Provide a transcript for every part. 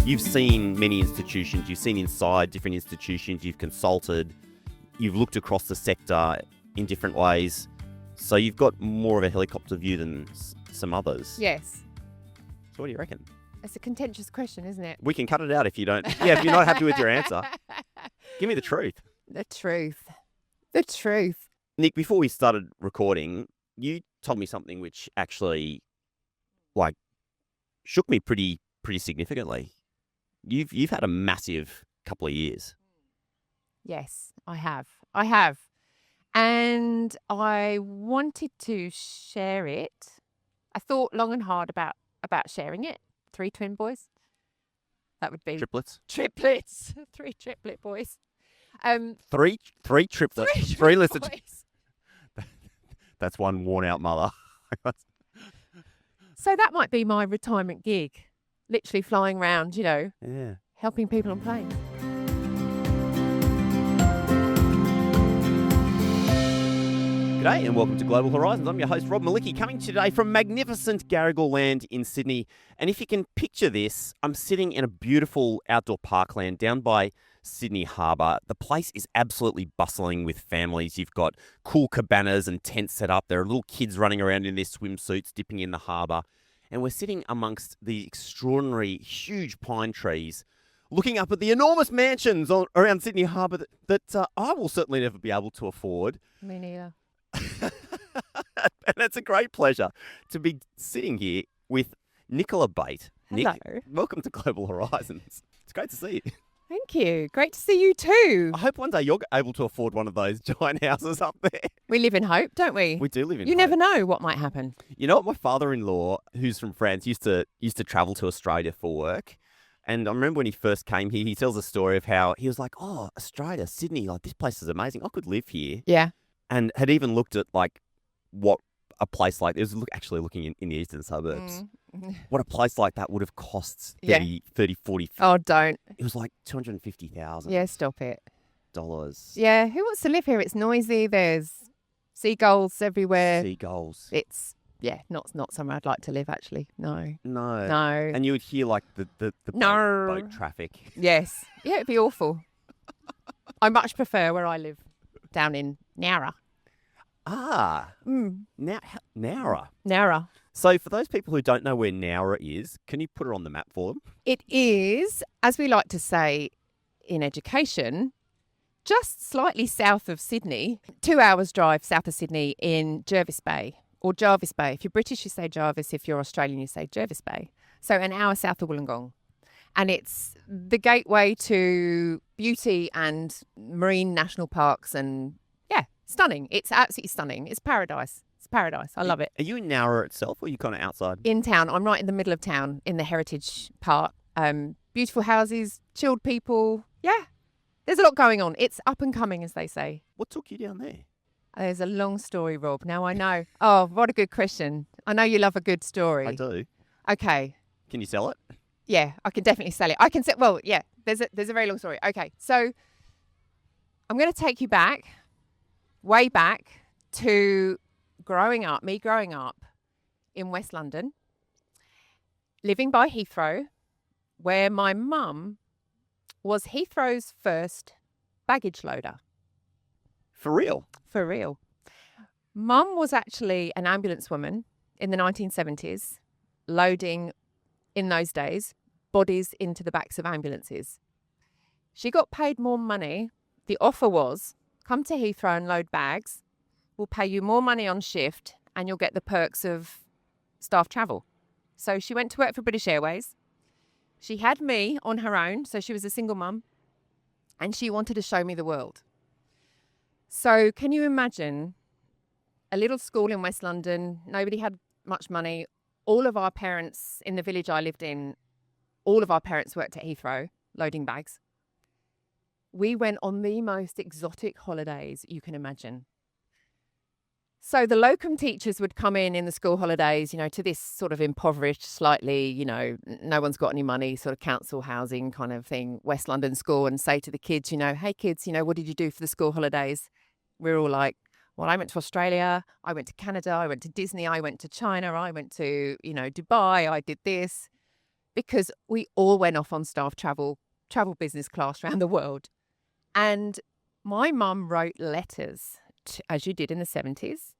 You've seen many institutions, you've seen inside different institutions, you've consulted, you've looked across the sector in different ways. So you've got more of a helicopter view than some others. Yes. So what do you reckon? It's a contentious question, isn't it? We can cut it out if you don't. Yeah, if you're not happy with your answer. Give me the truth. The truth. The truth. Nick, before we started recording, you told me something which actually, shook me pretty significantly. You've had a massive couple of years. Yes, I have. And I wanted to share it. I thought long and hard about sharing it. 3 twin boys. That would be Triplets? Triplets. 3 triplet boys. Three triplets. 3 listed. Boys. That's one worn out mother. So that might be my retirement gig. Literally flying around, Yeah. helping people on planes. G'day and welcome to Global Horizons. I'm your host, Rob Malicki, coming today from magnificent Garrigal Land in Sydney. And if you can picture this, I'm sitting in a beautiful outdoor parkland down by Sydney Harbour. The place is absolutely bustling with families. You've got cool cabanas and tents set up. There are little kids running around in their swimsuits, dipping in the harbour. And we're sitting amongst the extraordinary, huge pine trees, looking up at the enormous mansions around Sydney Harbour that I will certainly never be able to afford. Me neither. And it's a great pleasure to be sitting here with Nicola Bate. Hello. Nick, welcome to Global Horizons. It's great to see you. Thank you. Great to see you too. I hope one day you're able to afford one of those giant houses up there. We live in hope, don't we? We do live in You hope. never know what might happen. You know what? My father-in-law, who's from France, used to travel to Australia for work. And I remember when he first came here, he tells a story of how he was like, oh, Australia, Sydney, like this place is amazing. I could live here. Yeah. And had even looked at like what a place like this, actually looking in the eastern suburbs, what a place like that would have cost 30, 40. Oh, don't. It was like $250,000. Yeah, stop it. Yeah. Who wants to live here? It's noisy. There's seagulls everywhere. Seagulls. It's, not somewhere I'd like to live, actually. No. No. No. And you would hear like the No. boat traffic. Yes. Yeah, it'd be awful. I much prefer where I live, down in Nowra. Ah. Nowra. Nowra. So for those people who don't know where Nowra is, can you put her on the map for them? It is, as we like to say in education, just slightly south of Sydney, 2 hours drive south of Sydney in Jervis Bay, or Jarvis Bay. If you're British, you say Jarvis. If you're Australian, you say Jervis Bay. So an hour south of Wollongong. And it's the gateway to beauty and marine national parks and, yeah, stunning. It's absolutely stunning. It's paradise. It's paradise. I love it. Are you in Nowra itself or are you kind of outside? In town. I'm right in the middle of town in the heritage part. Beautiful houses, chilled people. Yeah, there's a lot going on. It's up and coming, as they say. What took you down there? There's a long story, Rob. Now I know. Oh, what a good question. I know you love a good story. I do. Okay. Can you sell it? Yeah, I can definitely sell it. I can sell. Well, yeah. There's a very long story. Okay, so I'm going to take you back, way back to growing up in West London, living by Heathrow, where my mum was Heathrow's first baggage loader. For real? For real. Mum was actually an ambulance woman in the 1970s, loading, in those days, bodies into the backs of ambulances. She got paid more money. The offer was, come to Heathrow and load bags. We'll pay you more money on shift and you'll get the perks of staff travel. So she went to work for British Airways. She had me on her own, so she was a single mum, and she wanted to show me the world. So can you imagine a little school in West London? Nobody had much money. All of our parents in the village I lived in, all of our parents worked at Heathrow, loading bags. We went on the most exotic holidays you can imagine. So the locum teachers would come in the school holidays, to this sort of impoverished, slightly, no one's got any money, sort of council housing kind of thing, West London school, and say to the kids, hey kids, what did you do for the school holidays? We're all like, well, I went to Australia, I went to Canada, I went to Disney, I went to China, I went to, Dubai, I did this. because we all went off on staff travel business class around the world. And my mum wrote letters, as you did in the 70s,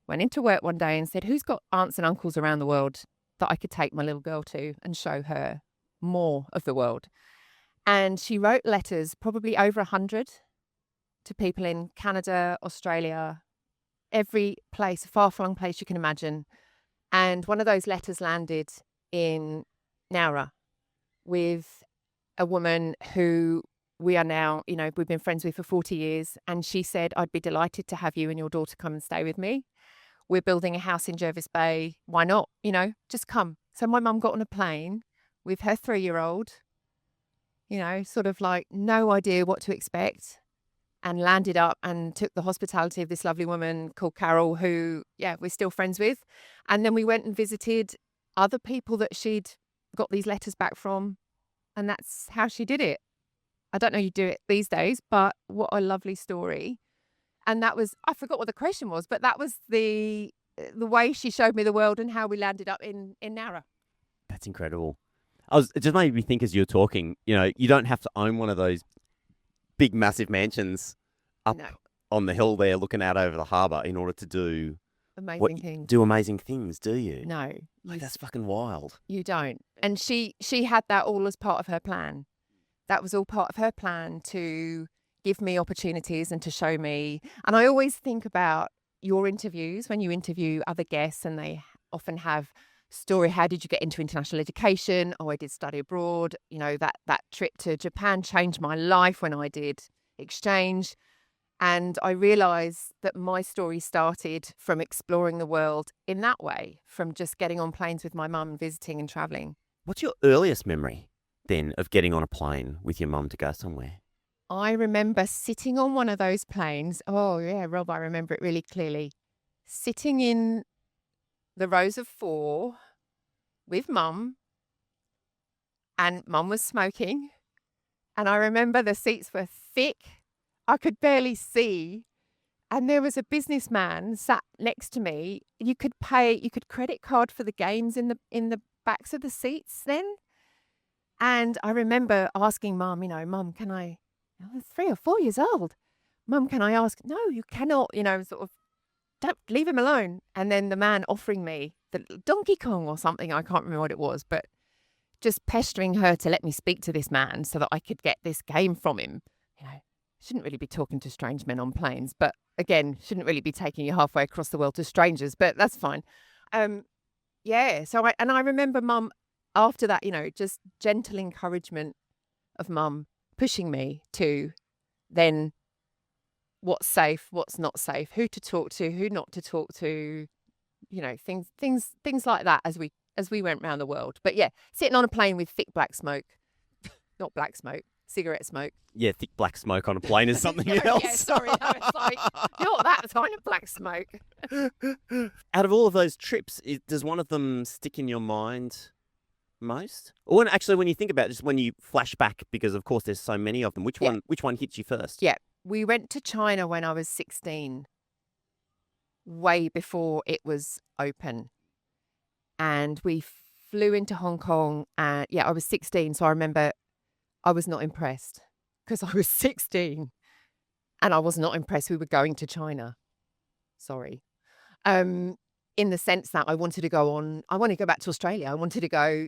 went into work one day and said, who's got aunts and uncles around the world that I could take my little girl to and show her more of the world? And she wrote letters, probably over 100, to people in Canada, Australia, every place, a far-flung place you can imagine. And one of those letters landed in Nowra with a woman who we are now, we've been friends with for 40 years. And she said, I'd be delighted to have you and your daughter come and stay with me. We're building a house in Jervis Bay. Why not? Just come. So my mum got on a plane with her 3-year-old, sort of like no idea what to expect, and landed up and took the hospitality of this lovely woman called Carol, who, we're still friends with. And then we went and visited other people that she'd got these letters back from. And that's how she did it. I don't know you do it these days, but what a lovely story. And that was, I forgot what the question was, but that was the way she showed me the world and how we landed up in Nowra. That's incredible. It just made me think as you're talking, you don't have to own one of those big, massive mansions up on the hill there looking out over the harbour in order to do amazing things, do you? No. That's fucking wild. You don't. And she had that all as part of her plan. That was all part of her plan to give me opportunities and to show me. And I always think about your interviews when you interview other guests, and they often have story. How did you get into international education? Oh, I did study abroad. That trip to Japan changed my life when I did exchange. And I realised that my story started from exploring the world in that way, from just getting on planes with my mum and visiting and travelling. What's your earliest memory then of getting on a plane with your mum to go somewhere? I remember sitting on one of those planes. Oh, yeah, Rob, I remember it really clearly. Sitting in the rows of 4 with mum, and mum was smoking. And I remember the seats were thick. I could barely see. And there was a businessman sat next to me. You could credit card for the games in the backs of the seats then. And I remember asking mum, Mum, can I, I was 3 or 4 years old. Mum, can I ask? No, you cannot, sort of, don't leave him alone. And then the man offering me the Donkey Kong or something, I can't remember what it was, but just pestering her to let me speak to this man so that I could get this game from him. Shouldn't really be talking to strange men on planes, but again, shouldn't really be taking you halfway across the world to strangers, but that's fine. So I remember mum after that, just gentle encouragement of mum pushing me to then what's safe, what's not safe, who to talk to, who not to talk to, things like that as we went around the world. But yeah, sitting on a plane with thick black smoke, not black smoke, cigarette smoke. Yeah, thick black smoke on a plane is something else. Yeah, sorry, no, it's like, not that kind of black smoke. Out of all of those trips, does one of them stick in your mind most? Or when you think about it, just when you flash back, because of course there's so many of them, which one hits you first? Yeah, we went to China when I was 16, way before it was open. And we flew into Hong Kong, and I was 16, so I remember I was not impressed because I was 16 and I was not impressed we were going to China. Sorry. In the sense that I wanted to go back to Australia. I wanted to go,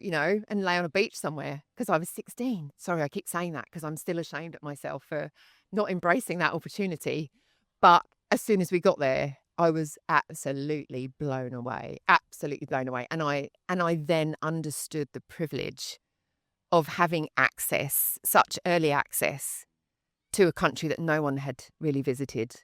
and lay on a beach somewhere because I was 16. Sorry, I keep saying that because I'm still ashamed of myself for not embracing that opportunity. But as soon as we got there, I was absolutely blown away. And I then understood the privilege of having such early access to a country that no one had really visited.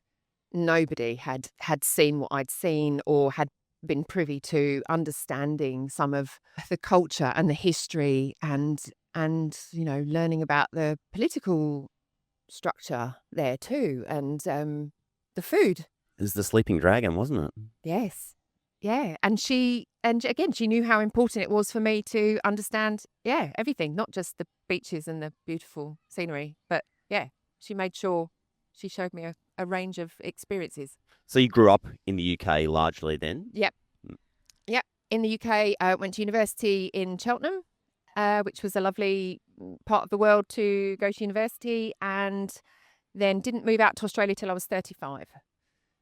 Nobody had seen what I'd seen or had been privy to understanding some of the culture and the history and learning about the political structure there too, and the food. It was the sleeping dragon, wasn't it? Yes. Yeah. And she knew how important it was for me to understand, everything, not just the beaches and the beautiful scenery, but she made sure she showed me a range of experiences. So you grew up in the UK largely then? Yep. Yep. In the UK, I went to university in Cheltenham, which was a lovely part of the world to go to university, and then didn't move out to Australia till I was 35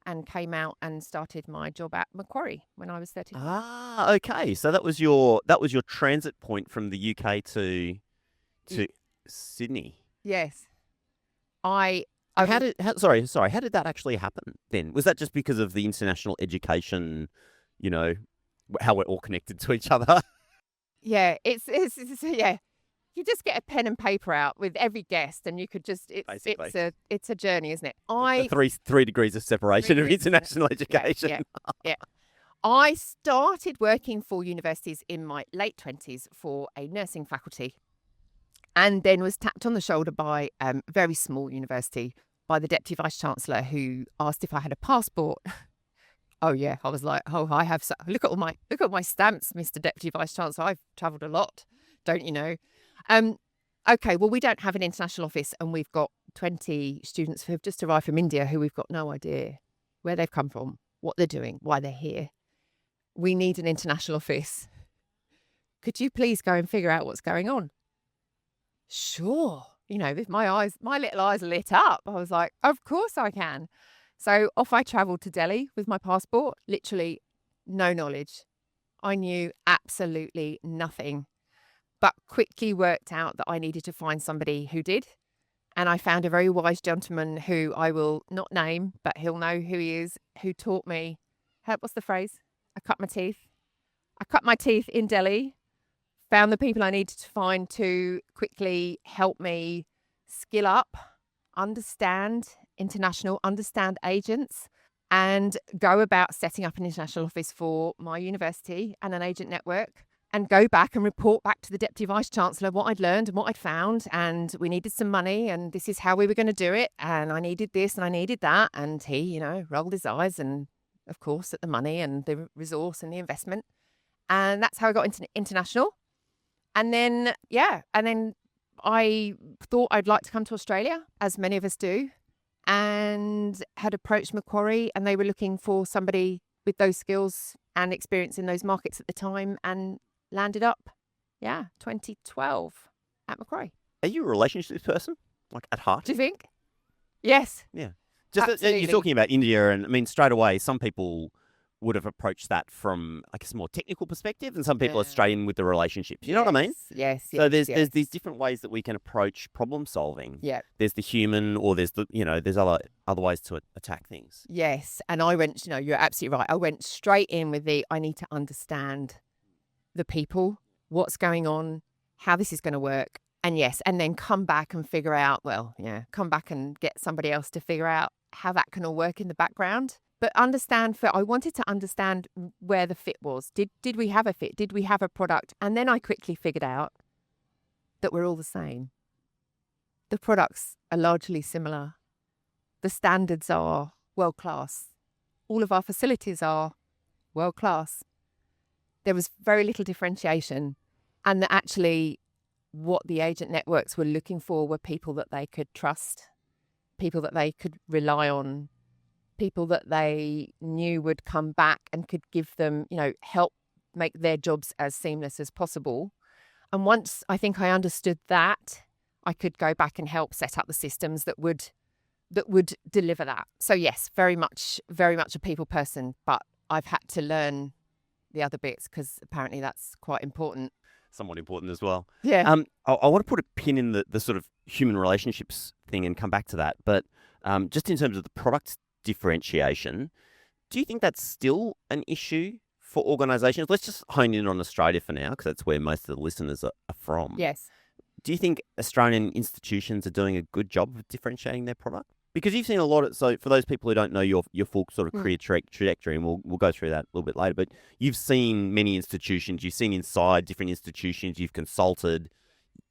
and came out and started my job at Macquarie when I was 35. Ah, okay. So that was your transit point from the UK to Sydney. Yes. How did that actually happen then? Was that just because of the international education, how we're all connected to each other? Yeah, it's yeah. You just get a pen and paper out with every guest, and you could just it's a journey, isn't it? The three degrees of separation of international education. Yeah. I started working for universities in my late 20s for a nursing faculty, and then was tapped on the shoulder by a very small university by the Deputy Vice-Chancellor, who asked if I had a passport. Oh yeah, I was like, I have. Look at all my stamps, Mr. Deputy Vice-Chancellor. I've travelled a lot, don't you know? Okay, well, we don't have an international office, and we've got 20 students who have just arrived from India who we've got no idea where they've come from, what they're doing, why they're here. We need an international office. Could you please go and figure out what's going on? Sure. With my little eyes lit up. I was like, of course I can. So off I travelled to Delhi with my passport, literally no knowledge. I knew absolutely nothing, but quickly worked out that I needed to find somebody who did. And I found a very wise gentleman who I will not name, but he'll know who he is, who taught me, what's the phrase? I cut my teeth. I cut my teeth in Delhi, found the people I needed to find to quickly help me skill up, understand agents, and go about setting up an international office for my university and an agent network, and go back and report back to the Deputy Vice-Chancellor what I'd learned and what I'd found, and we needed some money, and this is how we were going to do it, and I needed this and I needed that, and he, rolled his eyes and, of course, at the money and the resource and the investment, and that's how I got into international. And then, I thought I'd like to come to Australia, as many of us do, and had approached Macquarie, and they were looking for somebody with those skills and experience in those markets at the time, and landed up, 2012 at Macquarie. Are you a relationships person, like at heart? Do you think? Yes. Yeah. Just you're talking about India, and I mean, straight away, some people would have approached that from, I guess, a more technical perspective, and some people are straight in with the relationships. You know what I mean? Yes. So there's these different ways that we can approach problem solving. Yeah. There's the human, or there's there's other ways to attack things. Yes, and I went. You're absolutely right. I went straight in with I need to understand the people, what's going on, how this is going to work, and then come back and figure out. Come back and get somebody else to figure out how that can all work in the background. But I wanted to understand where the fit was. Did we have a fit? Did we have a product? And then I quickly figured out that we're all the same. The products are largely similar. The standards are world-class. All of our facilities are world-class. There was very little differentiation. And that actually what the agent networks were looking for were people that they could trust, people that they could rely on, people that they knew would come back and could give them, help make their jobs as seamless as possible. And once I think I understood that, I could go back and help set up the systems that would deliver that. So yes, very much a people person, but I've had to learn the other bits because apparently that's quite important. Somewhat important as well. Yeah. I want to put a pin in the sort of human relationships thing and come back to that. But just in terms of the product differentiation, do you think that's still an issue for organisations? Let's just hone in on Australia for now, because that's where most of the listeners are from. Yes. Do you think Australian institutions are doing a good job of differentiating their product? Because you've seen a lot of, so for those people who don't know your full sort of career trajectory, and we'll go through that a little bit later, but you've seen many institutions, you've seen inside different institutions, you've consulted,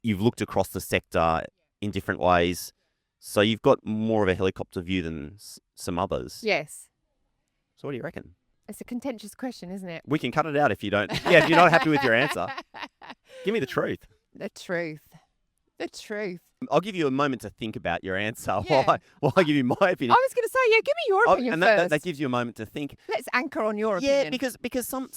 you've looked across the sector in different ways. So you've got more of a helicopter view than some others. Yes. So what do you reckon? It's a contentious question, isn't it? We can cut it out if you don't. Yeah, if you're not happy with your answer. Give me the truth. The truth. I'll give you a moment to think about your answer Yeah. while I give you my opinion. I was going to say, give me your opinion and first. that gives you a moment to think. Let's anchor on your opinion. Yeah, because some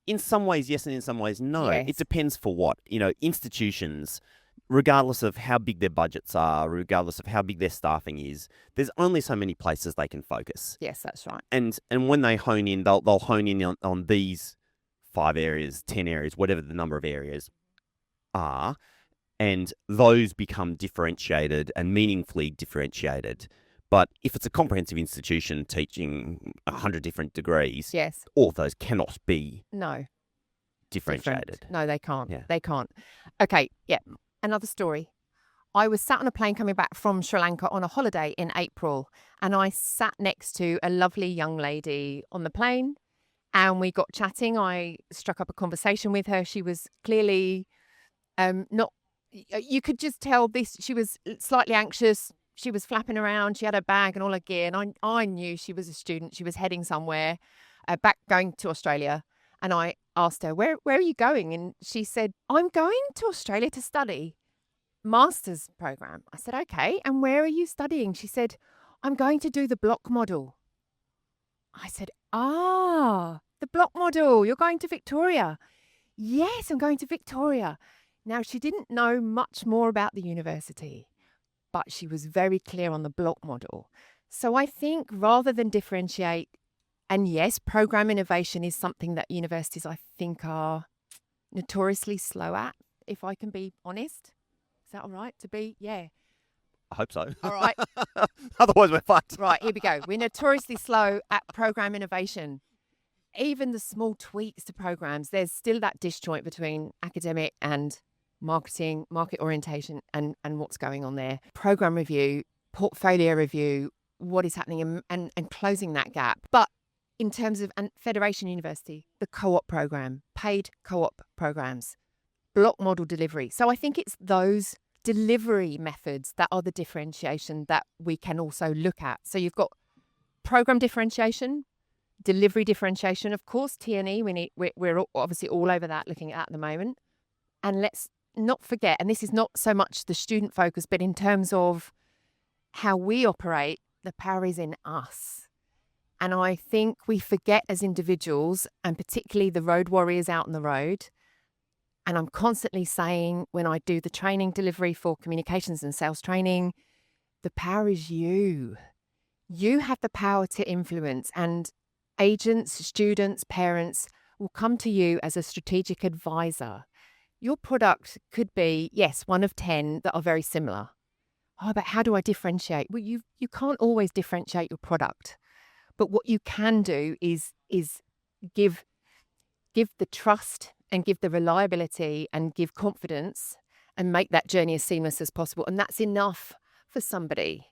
In some ways, yes, and in some ways, no. Yes. It depends for what. Institutions, regardless of how big their budgets are, regardless of how big their staffing is, there's only so many places they can focus. Yes, that's right. And when they hone in, they'll hone in on these 5 areas, 10 areas, whatever the number of areas are, and those become differentiated and meaningfully differentiated. But if it's a comprehensive institution teaching 100 different degrees, Yes. all of those cannot be No. differentiated. Different. No, they can't. Yeah. They can't. Okay. Yeah. Another story. I was sat on a plane coming back from Sri Lanka on a holiday in April, and I sat next to a lovely young lady on the plane, and we got chatting. I struck up a conversation with her. She was clearly not. You could just tell this. She was slightly anxious. She was flapping around. She had her bag and all her gear, and I knew she was a student. She was heading somewhere, going to Australia. And I asked her, where are you going? And she said, I'm going to Australia to study master's program. I said, okay. And where are you studying? She said, I'm going to do the block model. I said, the block model. You're going to Victoria. Yes, I'm going to Victoria. Now, she didn't know much more about the university, but she was very clear on the block model. So I think rather than differentiate, and yes, program innovation is something that universities, I think, are notoriously slow at, if I can be honest. Is that all right to be? Yeah. I hope so. All right. Otherwise, we're fucked. Right, here we go. We're notoriously slow at program innovation. Even the small tweaks to programs, there's still that disjoint between academic and marketing, market orientation, and what's going on there. Program review, portfolio review, what is happening, and closing that gap. But in terms of Federation University, the co-op program, paid co-op programs, block model delivery. So I think it's those delivery methods that are the differentiation that we can also look at. So you've got program differentiation, delivery differentiation, of course, T&E. We're obviously all over that, looking at that at the moment. And let's not forget, and this is not so much the student focus, but in terms of how we operate, the power is in us. And I think we forget as individuals, and particularly the road warriors out on the road. And I'm constantly saying when I do the training delivery for communications and sales training, the power is you. You have the power to influence, and agents, students, parents will come to you as a strategic advisor. Your product could be, yes, one of 10 that are very similar. Oh, but how do I differentiate? Well, you can't always differentiate your product. But what you can do is give the trust and give the reliability and give confidence and make that journey as seamless as possible. And that's enough for somebody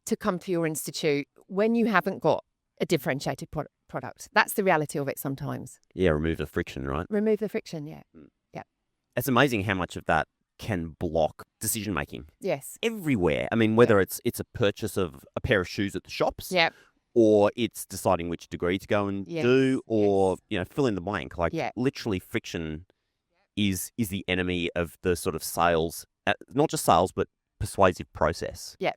to come to your institute when you haven't got a differentiated product. That's the reality of it sometimes. Yeah, remove the friction, right? Remove the friction, yeah. Yeah. It's amazing how much of that can block decision making. Yes. Everywhere. I mean, whether it's a purchase of a pair of shoes at the shops, Yeah. or it's deciding which degree to go and do, or fill in the blank. Like literally, friction is the enemy of the sort of sales, not just sales, but persuasive process. Yeah.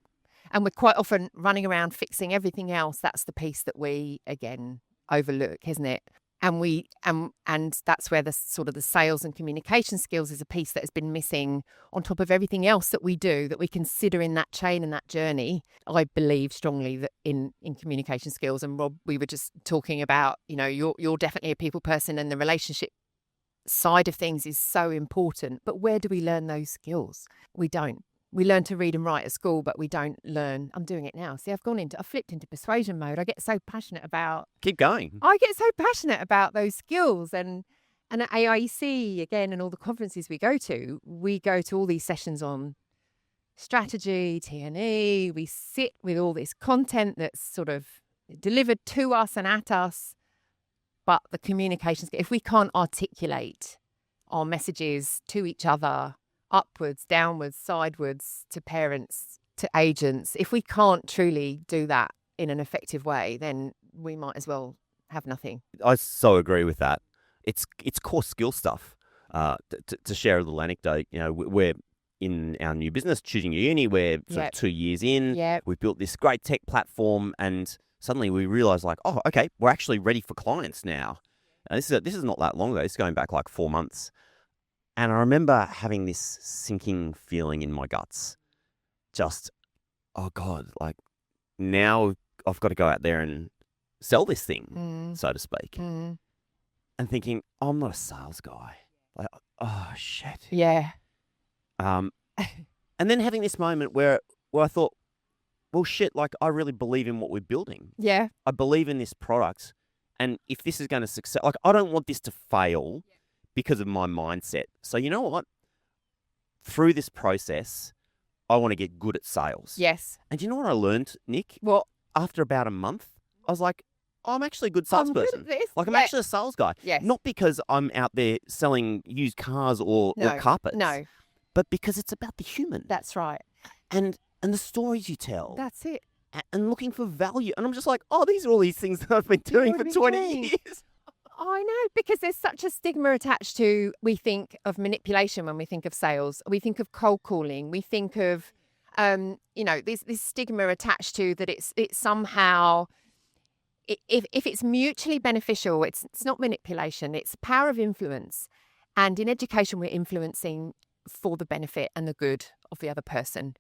And we're quite often running around fixing everything else. That's the piece that we, again, overlook, isn't it? And that's where the sort of the sales and communication skills is a piece that has been missing on top of everything else that we do, that we consider in that chain and that journey. I believe strongly that in communication skills, and Rob, we were just talking about, you're definitely a people person, and the relationship side of things is so important. But where do we learn those skills? We don't. We learn to read and write at school, but we don't learn. I'm doing it now. See, I've flipped into persuasion mode. I get so passionate about. Keep going. I get so passionate about those skills, and at AIEC again, and all the conferences we go to all these sessions on strategy, T&E. We sit with all this content that's sort of delivered to us and at us, but the communications. If we can't articulate our messages to each other, upwards, downwards, sidewards, to parents, to agents, if we can't truly do that in an effective way, then we might as well have nothing. I so agree with that. It's core skill stuff. To share a little anecdote, we're in our new business, Choosing Your Uni. We're sort of 2 years in. Yep. We've built this great tech platform, and suddenly we realize, like, oh, okay, we're actually ready for clients now. And this is not that long ago. It's going back like 4 months. And I remember having this sinking feeling in my guts. Just, oh God, like now I've got to go out there and sell this thing, so to speak. Mm. And thinking, oh, I'm not a sales guy. Like, oh, shit. Yeah. And then having this moment where I thought, well, shit, like I really believe in what we're building. Yeah. I believe in this product. And if this is going to succeed, like I don't want this to fail because of my mindset. So you know what? Through this process, I want to get good at sales. Yes. And do you know what I learned, Nick? What? After about a month, I was like, oh, I'm actually a good I'm good salesperson. at this. Like I'm Yeah. actually a sales guy. Yes. Not because I'm out there selling used cars or No. carpets. No. But because it's about the human. That's right. And the stories you tell. That's it. And looking for value. And I'm just like, oh, these are all these things that I've been doing for already 20 doing. years. I know, because there's such a stigma attached to, we think of manipulation when we think of sales. We think of cold calling. We think of, this stigma attached to that it's somehow, if it's mutually beneficial, it's not manipulation, it's power of influence. And in education, we're influencing for the benefit and the good of the other person.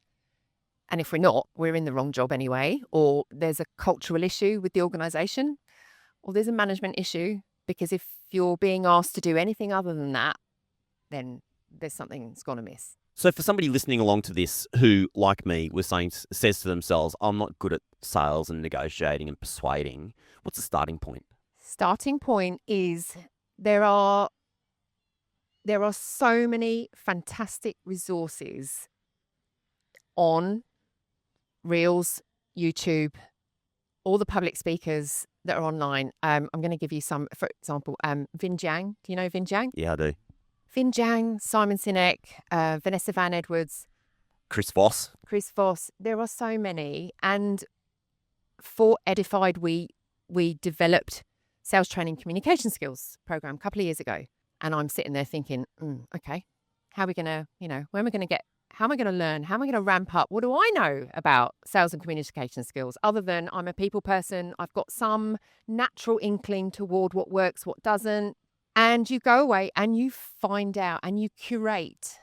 And if we're not, we're in the wrong job anyway, or there's a cultural issue with the organisation, or there's a management issue, because if you're being asked to do anything other than that, then there's something that's gone amiss. So for somebody listening along to this who, like me, says to themselves, I'm not good at sales and negotiating and persuading, what's the starting point? Starting point is there are so many fantastic resources on Reels, YouTube, all the public speakers that are online. I'm going to give you some, for example, Vin Jiang. Do you know Vin Jiang? Yeah, I do. Vin Jiang, Simon Sinek, Vanessa Van Edwards. Chris Voss. There are so many. And for Edified, we developed sales training communication skills program a couple of years ago. And I'm sitting there thinking, okay, how are we going to, when we're going to get, how am I going to learn? How am I going to ramp up? What do I know about sales and communication skills other than I'm a people person? I've got some natural inkling toward what works, what doesn't. And you go away and you find out and you curate.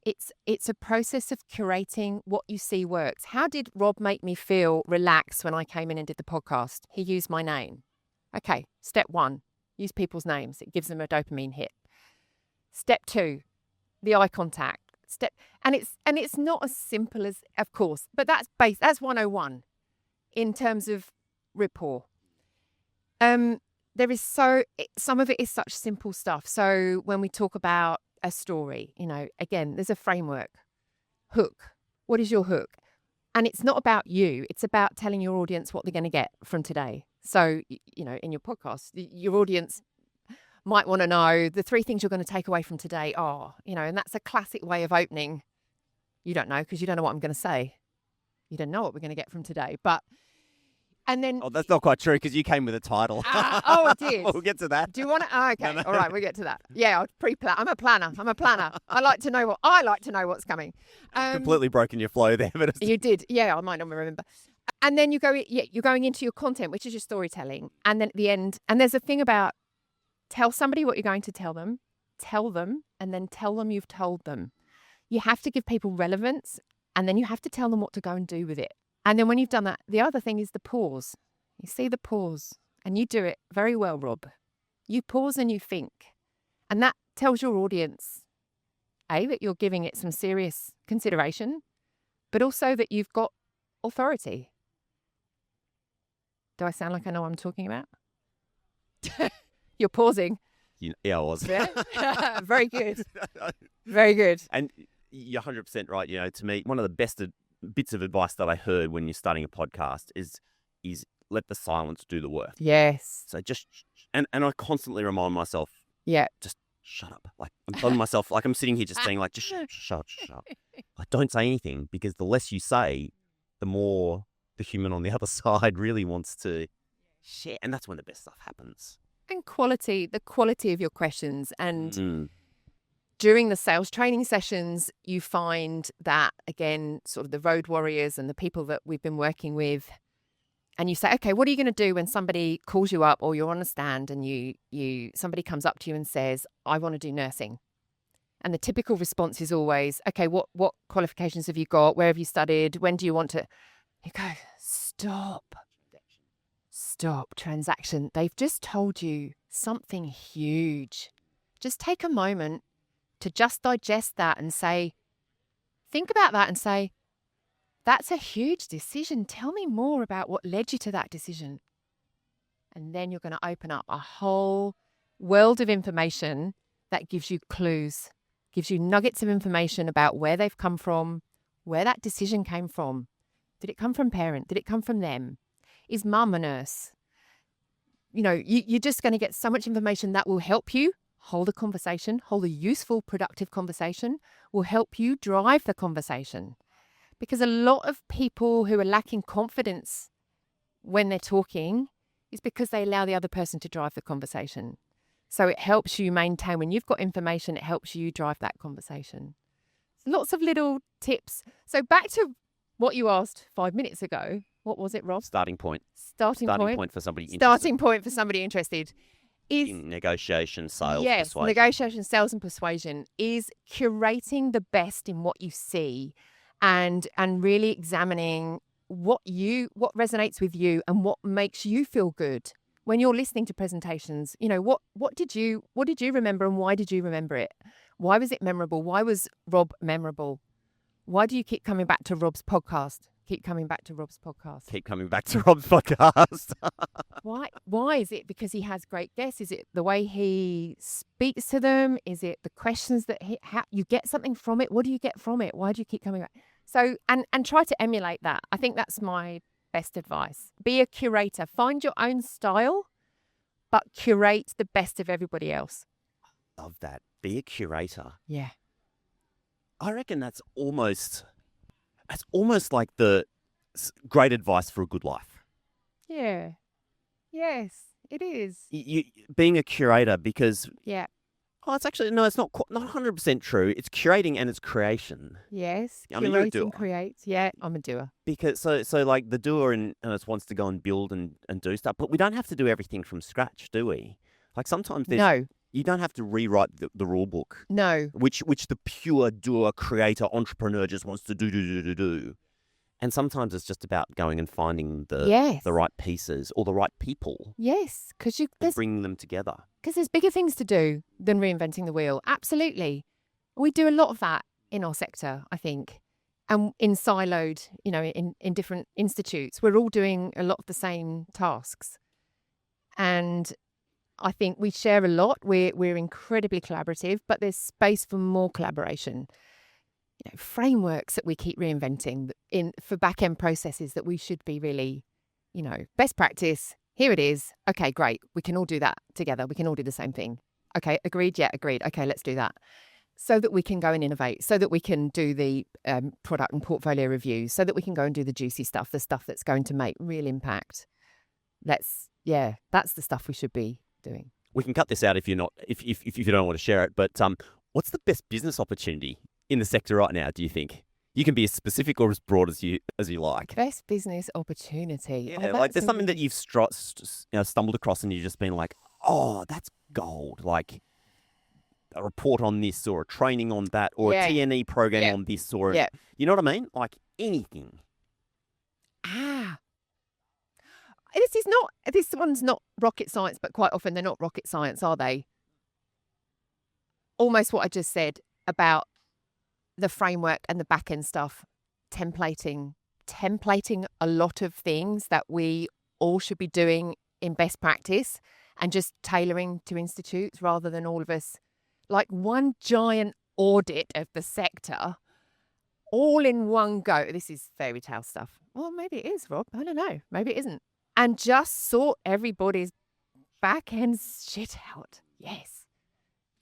It's a process of curating what you see works. How did Rob make me feel relaxed when I came in and did the podcast? He used my name. Okay, step 1, use people's names. It gives them a dopamine hit. Step 2, the eye contact. And it's not as simple as, of course, but that's 101 in terms of rapport. There is some of it is such simple stuff. So when we talk about a story, again, there's a framework. Hook. What is your hook? And it's not about you. It's about telling your audience what they're going to get from today. So, in your podcast, your audience might want to know the 3 things you're going to take away from today are, and that's a classic way of opening. You don't know because you don't know what I'm going to say. You don't know what we're going to get from today. And then... Oh, that's not quite true because you came with a title. I did. We'll get to that. Do you want to... Oh, okay. No. All right, we'll get to that. Yeah, I'll pre-plan. I'm a planner. I like to know what's coming. Completely broken your flow there. But You did. Yeah, I might not remember. And then you're going into your content, which is your storytelling. And then at the end, and there's a thing about tell somebody what you're going to tell them, and then tell them you've told them. You have to give people relevance, and then you have to tell them what to go and do with it. And then when you've done that, the other thing is the pause. You see the pause, and you do it very well, Rob. You pause and you think. And that tells your audience, A, that you're giving it some serious consideration, but also that you've got authority. Do I sound like I know what I'm talking about? You're pausing. Yeah, I was. Yeah? Very good. Very good. And you're 100% right. To me, one of the best bits of advice that I heard when you're starting a podcast is let the silence do the work. Yes. So just, and I constantly remind myself, just shut up. Like I'm telling myself, like I'm sitting here just saying like, just shut up. Like don't say anything because the less you say, the more the human on the other side really wants to share. And that's when the best stuff happens. And the quality of your questions. And during the sales training sessions, you find that, again, sort of the road warriors and the people that we've been working with, and you say, okay, what are you going to do when somebody calls you up or you're on a stand and somebody comes up to you and says, I want to do nursing? And the typical response is always, okay, what qualifications have you got? Where have you studied? When do you want to? You go, stop, transaction. They've just told you something huge. Just take a moment to just digest that and say, think about that and say, that's a huge decision. Tell me more about what led you to that decision. And then you're going to open up a whole world of information that gives you clues, gives you nuggets of information about where they've come from, where that decision came from. Did it come from parent? Did it come from them? Is mum a nurse? You know, you're just going to get so much information that will help you hold a conversation, hold a useful, productive conversation, will help you drive the conversation. Because a lot of people who are lacking confidence when they're talking is because they allow the other person to drive the conversation. So it helps you maintain, when you've got information, it helps you drive that conversation. Lots of little tips. So back to what you asked 5 minutes ago. What was it, Rob? Starting point. Starting point for somebody interested. Starting point for somebody interested is in negotiation, sales, yes, persuasion. Negotiation, sales and persuasion is curating the best in what you see and really examining what resonates with you and what makes you feel good when you're listening to presentations. You know, what did you remember and why did you remember it? Why was it memorable? Why was Rob memorable? Why do you keep coming back to Rob's podcast? Keep coming back to Rob's podcast. Keep coming back to Rob's podcast. Why is it because he has great guests? Is it the way he speaks to them? Is it the questions that you get something from it? What do you get from it? Why do you keep coming back? So, and try to emulate that. I think that's my best advice. Be a curator. Find your own style, but curate the best of everybody else. Love that. Be a curator. Yeah. I reckon that's almost like the great advice for a good life. Yeah. Yes, it is. You being a curator, because yeah. Oh, it's actually no, it's not 100% true. It's curating and it's creation. Yes, I mean, you're a doer. and create. Yeah, I'm a doer. Because so like the doer and us wants to go and build and do stuff, but we don't have to do everything from scratch, do we? Like sometimes you don't have to rewrite the rule book. No. Which the pure doer, creator, entrepreneur just wants to do. And sometimes it's just about going and finding the right pieces or the right people. Yes, because bringing them together. Because there's bigger things to do than reinventing the wheel. Absolutely. We do a lot of that in our sector, I think. And in siloed, in different institutes, we're all doing a lot of the same tasks. And I think we share a lot. We're incredibly collaborative, but there's space for more collaboration. Frameworks that we keep reinventing for back-end processes that we should be really, best practice. Here it is. Okay, great. We can all do that together. We can all do the same thing. Okay, agreed? Yeah, agreed. Okay, let's do that. So that we can go and innovate, so that we can do the product and portfolio reviews, so that we can go and do the juicy stuff, the stuff that's going to make real impact. That's the stuff we should be doing. We can cut this out if you don't want to share it, but what's the best business opportunity in the sector right now, do you think? You can be as specific or as broad as you like. Best business opportunity. Yeah, like there's something that you've stumbled across and you've just been like, oh, that's gold. Like a report on this or a training on that or a TNE program on this or, you know what I mean? Like anything. This one's not rocket science, but quite often they're not rocket science, are they? Almost what I just said about the framework and the back end stuff, templating a lot of things that we all should be doing in best practice and just tailoring to institutes rather than all of us like one giant audit of the sector all in one go. This is fairy tale stuff. Well, maybe it is, Rob. I don't know. Maybe it isn't. And just sort everybody's back end shit out. Yes.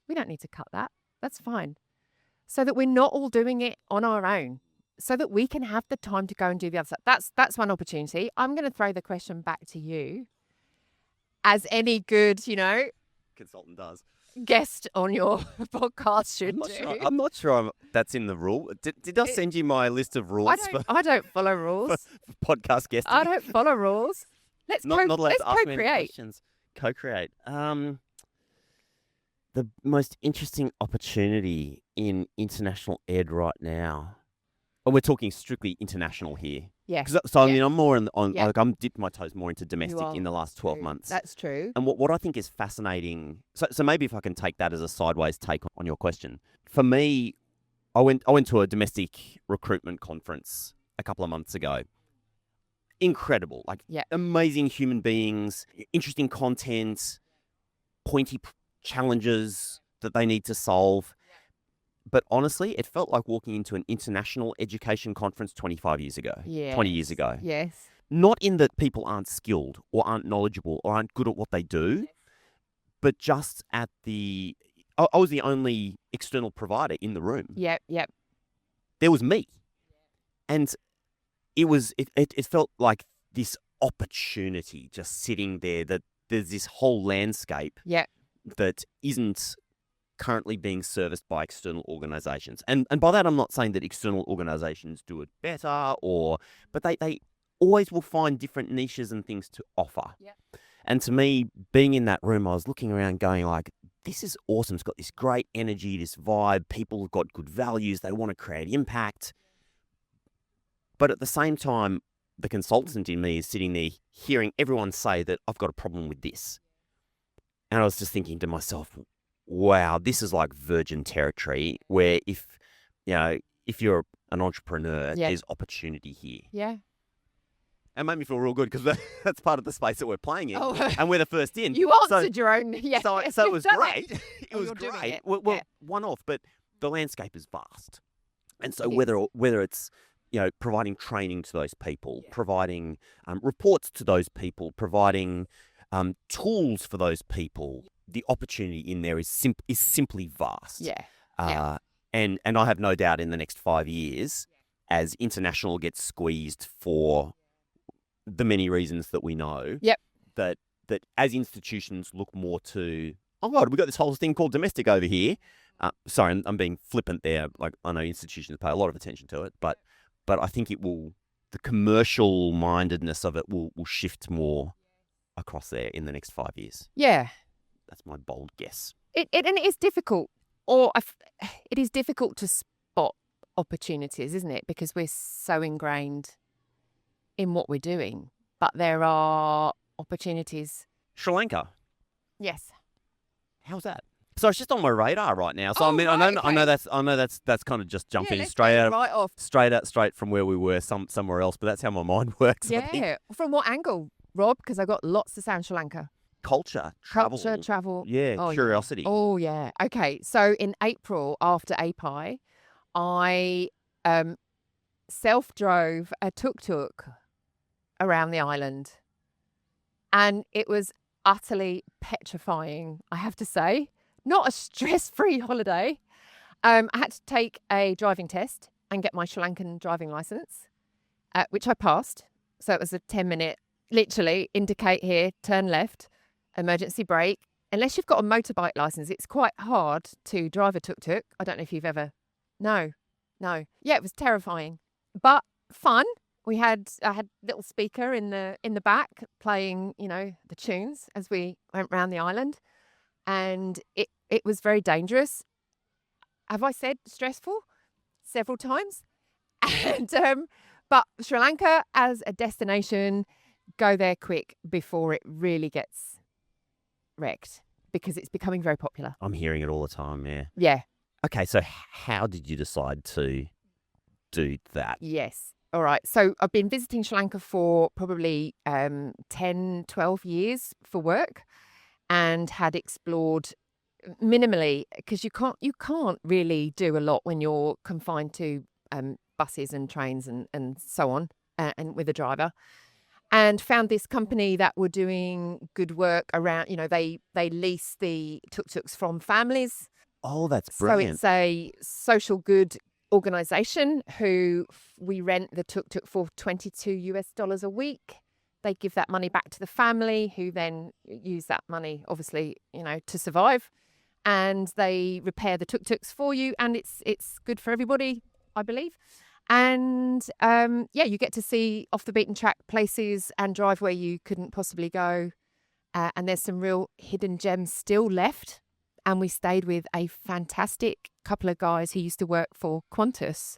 We don't need to cut that. That's fine. So that we're not all doing it on our own, so that we can have the time to go and do the other stuff. That's one opportunity. I'm going to throw the question back to you, as any good, consultant does. guest on your podcast should do. I'm not sure that's in the rule. Did I send you my list of rules I don't follow rules. for podcast guesting? I don't follow rules. Let's not allowed let's to ask me any co-create. questions. Co-create. The most interesting opportunity in international ed right now. Oh, we're talking strictly international here. Yeah. So I mean, I'm more on Yeah. like I'm dipped my toes more into domestic are. in the last 12 True. months. That's true. And what I think is fascinating, so maybe if I can take that as a sideways take on your question. For me, I went to a domestic recruitment conference a couple of months ago. Incredible, like amazing human beings, interesting content, pointy challenges that they need to solve. But honestly, it felt like walking into an international education conference 25 years ago, 20 years ago. Yes. Not in that people aren't skilled or aren't knowledgeable or aren't good at what they do, but just at the... I was the only external provider in the room. Yep. There was me. And it felt like this opportunity just sitting there, that there's this whole landscape that isn't currently being serviced by external organizations. And by that, I'm not saying that external organizations do it better but they always will find different niches and things to offer. Yeah. And to me, being in that room, I was looking around going like, this is awesome. It's got this great energy, this vibe. People have got good values. They want to create impact. But at the same time, the consultant in me is sitting there hearing everyone say that I've got a problem with this. And I was just thinking to myself, wow, this is like virgin territory where if you're an entrepreneur, there's opportunity here. Yeah. It made me feel real good because that's part of the space that we're playing in. Oh. And we're the first in. You answered your own. Yeah. So it was great. It was you're doing great. it. Well, one off, but the landscape is vast. And so It is. whether it's providing training to those people, providing reports to those people, providing tools for those people, the opportunity in there is simply vast. Yeah. And I have no doubt in the next 5 years, as international gets squeezed for the many reasons that we know, that as institutions look more to, oh God, we've got this whole thing called domestic over here. Sorry, I'm being flippant there. Like, I know institutions pay a lot of attention to it, but I think the commercial mindedness of it will shift more across there in the next 5 years. Yeah. That's my bold guess. And it is difficult, it is difficult to spot opportunities, isn't it? Because we're so ingrained in what we're doing. But there are opportunities. Sri Lanka. Yes. How's that? So it's just on my radar right now. So Oh, I mean, right, I know that's kind of just jumping let's straight go out, right off. straight from where we were somewhere else. But that's how my mind works. I think. Yeah. From what angle, Rob? Because I got lots to say on Sri Lanka. Culture, Travel. Yeah, Oh, curiosity. Oh, yeah. Okay. So in April, after API, I self-drove a tuk-tuk around the island. And it was utterly petrifying, I have to say. Not a stress-free holiday. I had to take a driving test and get my Sri Lankan driving license, which I passed. So it was a 10-minute, literally, indicate here, turn left, emergency brake. Unless you've got a motorbike license, it's quite hard to drive a tuk-tuk. I don't know if you've ever... No. Yeah, it was terrifying, but fun. I had a little speaker in the back playing, the tunes as we went round the island, and it was very dangerous. Have I said stressful? Several times. And but Sri Lanka as a destination, go there quick before it really gets wrecked, because it's becoming very popular. I'm hearing it all the time. Yeah. Yeah. Okay, so how did you decide to do that? Yes. All right. So I've been visiting Sri Lanka for probably 10, 12 years for work, and had explored minimally, because you can't really do a lot when you're confined to buses and trains and so on, and with a driver. And found this company that were doing good work around, they lease the tuk-tuks from families. Oh, that's brilliant. So it's a social good organisation who we rent the tuk-tuk for $22 a week. They give that money back to the family, who then use that money, obviously, to survive. and they repair the tuk-tuks for you, and it's good for everybody, I believe. And you get to see off the beaten track places and drive where you couldn't possibly go. And there's some real hidden gems still left. And we stayed with a fantastic couple of guys who used to work for Qantas,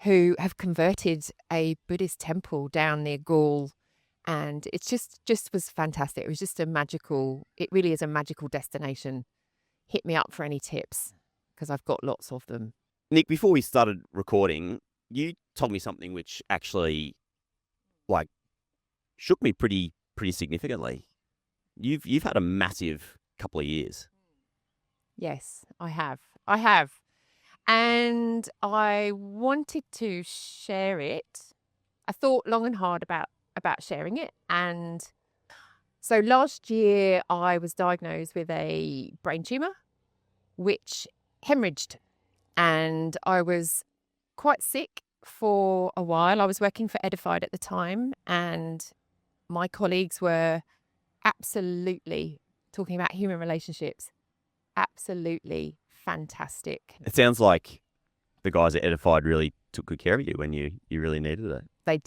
who have converted a Buddhist temple down near Gaul. And it's just was fantastic. It was just it really is a magical destination. Hit me up for any tips, because I've got lots of them. Nick, before we started recording, you told me something which actually, shook me pretty significantly. You've had a massive couple of years. Yes, I have. And I wanted to share it. I thought long and hard about sharing it. And so last year I was diagnosed with a brain tumour, which hemorrhaged. And I was quite sick for a while. I was working for Edified at the time, and my colleagues were absolutely talking about human relationships. Absolutely fantastic. It sounds like the guys at Edified really took good care of you when you really needed it. They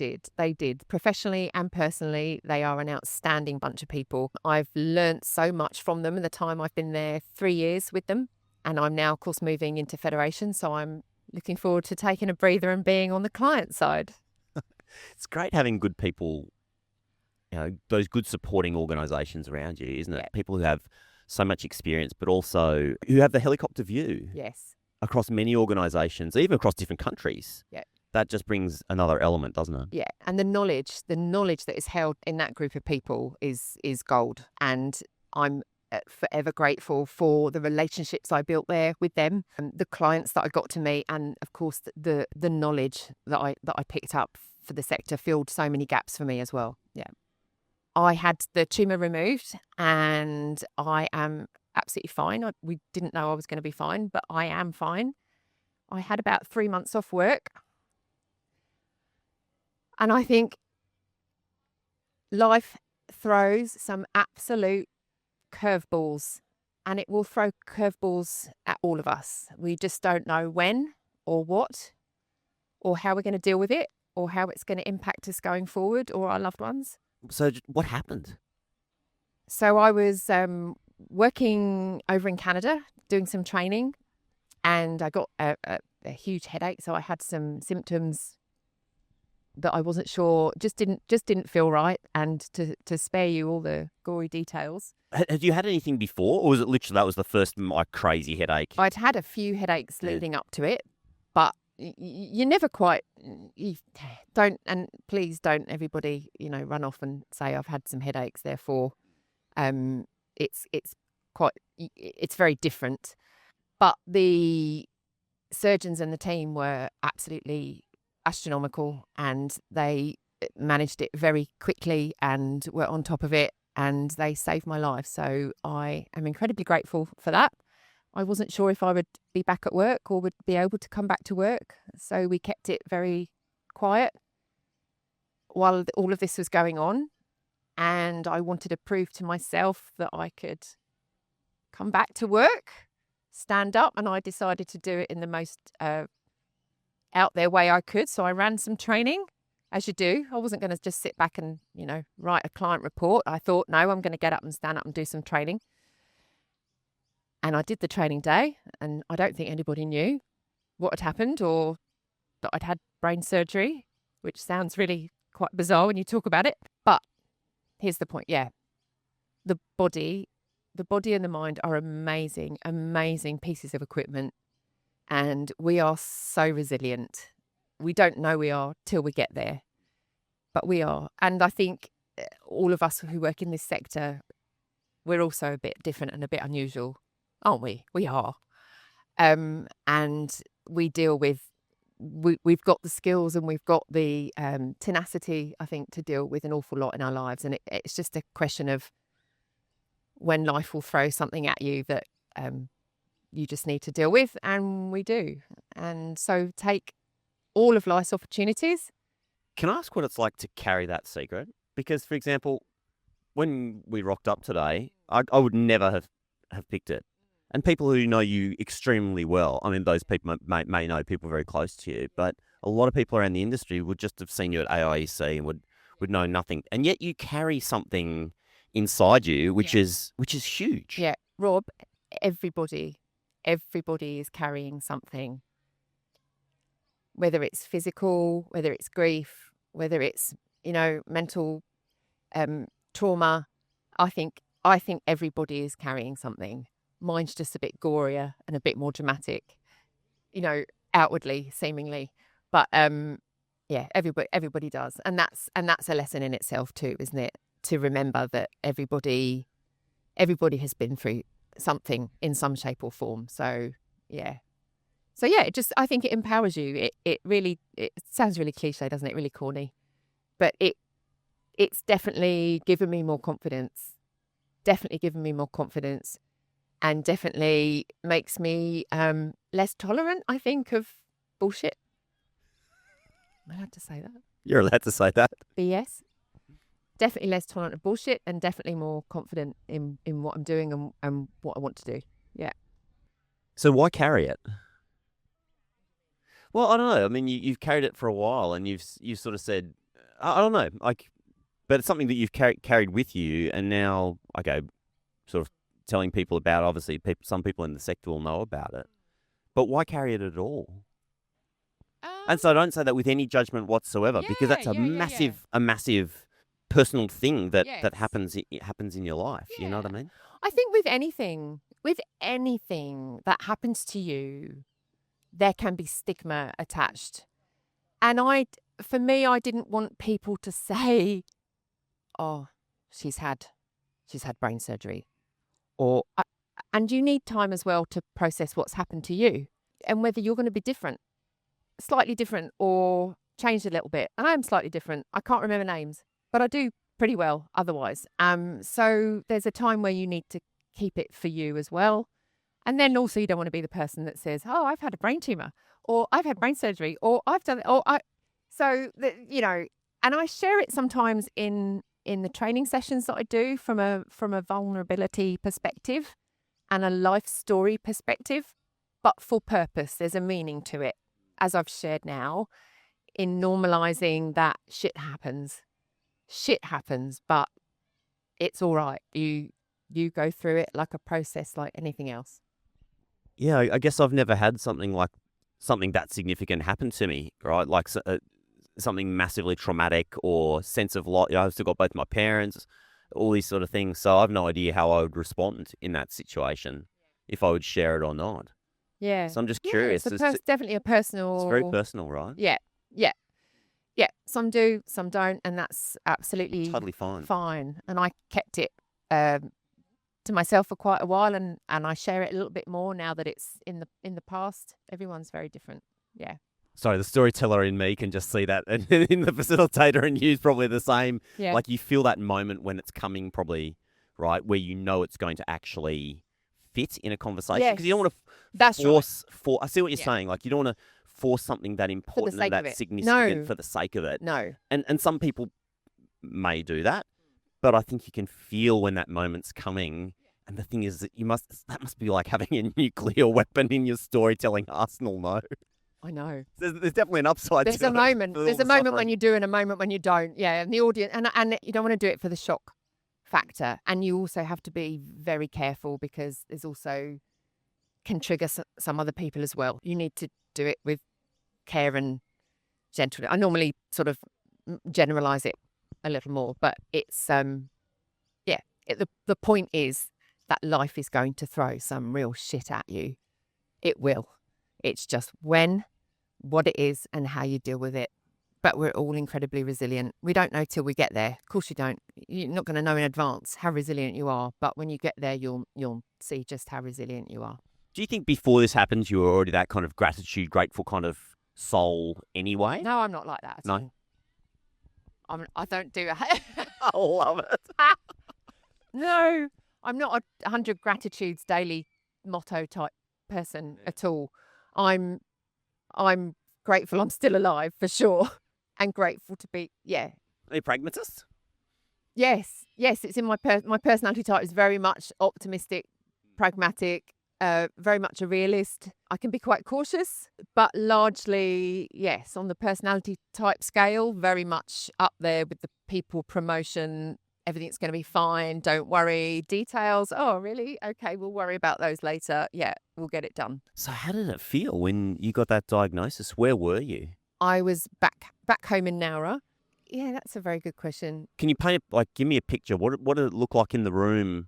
did. Professionally and personally, they are an outstanding bunch of people. I've learnt so much from them in the time I've been there, 3 years with them. And I'm now, of course, moving into Federation. So I'm looking forward to taking a breather and being on the client side. It's great having good people, those good supporting organisations around you, isn't it? Yeah. People who have so much experience, but also who have the helicopter view. Yes. Across many organisations, even across different countries. Yeah. That just brings another element, doesn't it? Yeah. And the knowledge that is held in that group of people is gold. And I'm forever grateful for the relationships I built there with them, and the clients that I got to meet, and of course the knowledge that I picked up for the sector filled so many gaps for me as well. Yeah. I had the tumour removed and I am absolutely fine. We didn't know I was going to be fine, but I am fine. I had about 3 months off work. And I think life throws some absolute curveballs, and it will throw curveballs at all of us. We just don't know when or what or how we're going to deal with it or how it's going to impact us going forward or our loved ones. So what happened? So I was working over in Canada doing some training, and I got a huge headache. So I had some symptoms that I wasn't sure, just didn't feel right. And to spare you all the gory details, Had you had anything before, or was it literally that was the first crazy headache? I'd had a few headaches leading up to it, but you never quite, you don't, and please don't everybody, run off and say I've had some headaches, therefore it's very different. But the surgeons and the team were absolutely astronomical, and they managed it very quickly and were on top of it, and they saved my life. So I am incredibly grateful for that. I wasn't sure if I would be back at work or would be able to come back to work. So we kept it very quiet while all of this was going on. And I wanted to prove to myself that I could come back to work, stand up, and I decided to do it in the most out there way I could. So I ran some training, as you do. I wasn't going to just sit back and, write a client report. I thought, no, I'm going to get up and stand up and do some training. And I did the training day, and I don't think anybody knew what had happened or that I'd had brain surgery, which sounds really quite bizarre when you talk about it. But here's the point. Yeah, the body and the mind are amazing, amazing pieces of equipment. And we are so resilient. We don't know we are till we get there, but we are. And I think all of us who work in this sector, we're also a bit different and a bit unusual, aren't we? We are. And we deal with, we've got the skills and we've got the tenacity, I think, to deal with an awful lot in our lives. And it's just a question of when life will throw something at you that you just need to deal with, and we do. And so take all of life's opportunities. Can I ask what it's like to carry that secret? Because, for example, when we rocked up today, I would never have picked it. And people who know you extremely well, I mean, those people may know people very close to you, but a lot of people around the industry would just have seen you at AIEC and would know nothing. And yet you carry something inside you, which is huge. Yeah, Rob, everybody is carrying something, whether it's physical, whether it's grief, whether it's, mental trauma. I think everybody is carrying something. Mine's just a bit gorier and a bit more dramatic, outwardly, seemingly. But everybody does. And that's a lesson in itself too, isn't it? To remember that everybody has been through something in some shape or form. So yeah. I think it empowers you. It sounds really cliche, doesn't it? Really corny. But it's definitely given me more confidence. And definitely makes me less tolerant, I think, of bullshit. Am I allowed to say that? You're allowed to say that. BS. Definitely less tolerant of bullshit and definitely more confident in what I'm doing and what I want to do. Yeah. So why carry it? Well, I don't know. I mean, you've carried it for a while and you've sort of said, I don't know, but it's something that you've carried with you and now, sort of telling people about. Obviously, some people in the sector will know about it. But why carry it at all? And so I don't say that with any judgment whatsoever, because that's a massive personal thing that happens in your life. You know what I mean? I think with anything that happens to you, there can be stigma attached. And for me, I didn't want people to say, "Oh, she's had brain surgery," and you need time as well to process what's happened to you and whether you're going to be different. Slightly different or changed a little bit. And I am slightly different. I can't remember names, but I do pretty well otherwise. So there's a time where you need to keep it for you as well. And then also you don't want to be the person that says, "Oh, I've had a brain tumor," or "I've had brain surgery," or "I've done it," and I share it sometimes in the training sessions that I do from a vulnerability perspective and a life story perspective, but for purpose. There's a meaning to it. As I've shared now, in normalizing that shit happens, but it's all right. You go through it like a process, like anything else. Yeah, I guess I've never had something that significant happen to me, right? Like something massively traumatic or sense of loss. I've still got both my parents, all these sort of things. So I have no idea how I would respond in that situation, if I would share it or not. Yeah. So I'm just curious. It's definitely a personal. It's very personal, right? Yeah. Some do, some don't, and that's absolutely totally fine. Fine. And I kept it to myself for quite a while, and I share it a little bit more now that it's in the past. Everyone's very different. Yeah. Sorry, the storyteller in me can just see that, and in the facilitator and you's probably the same. Yeah. Like you feel that moment when it's coming, probably, right, where you know it's going to actually fit in a conversation, because you don't want to force. I see what you're saying. Like you don't want to force something that important and that significant for the sake of it. No. And some people may do that, but I think you can feel when that moment's coming. And the thing is that that must be like having a nuclear weapon in your storytelling arsenal. No. I know. There's definitely an upside. There's a moment. There's a moment when you do and a moment when you don't. Yeah, and the audience and you don't want to do it for the shock factor, and you also have to be very careful because there's also can trigger some other people as well. You need to do it with care and gentleness. I normally sort of generalize it a little more, but it's the point is that life is going to throw some real shit at you. It will. It's just when, what it is, and how you deal with it. But we're all incredibly resilient. We don't know till we get there. Of course you don't. You're not going to know in advance how resilient you are. But when you get there, you'll see just how resilient you are. Do you think before this happens, you were already that kind of grateful kind of soul anyway? No, I'm not like that at all. I don't do it. I love it. No, I'm not 100 gratitudes daily motto type person at all. I'm grateful I'm still alive for sure, and grateful to be Are you a pragmatist? Yes, it's in my personality type is very much optimistic, pragmatic. very much a realist. I can be quite cautious, but largely, yes, on the personality type scale, very much up there with the people promotion. Everything's going to be fine. Don't worry. Details. Oh, really? Okay, we'll worry about those later. Yeah, we'll get it done. So how did it feel when you got that diagnosis? Where were you? I was back home in Nowra. Yeah, that's a very good question. Can you give me a picture? What did it look like in the room?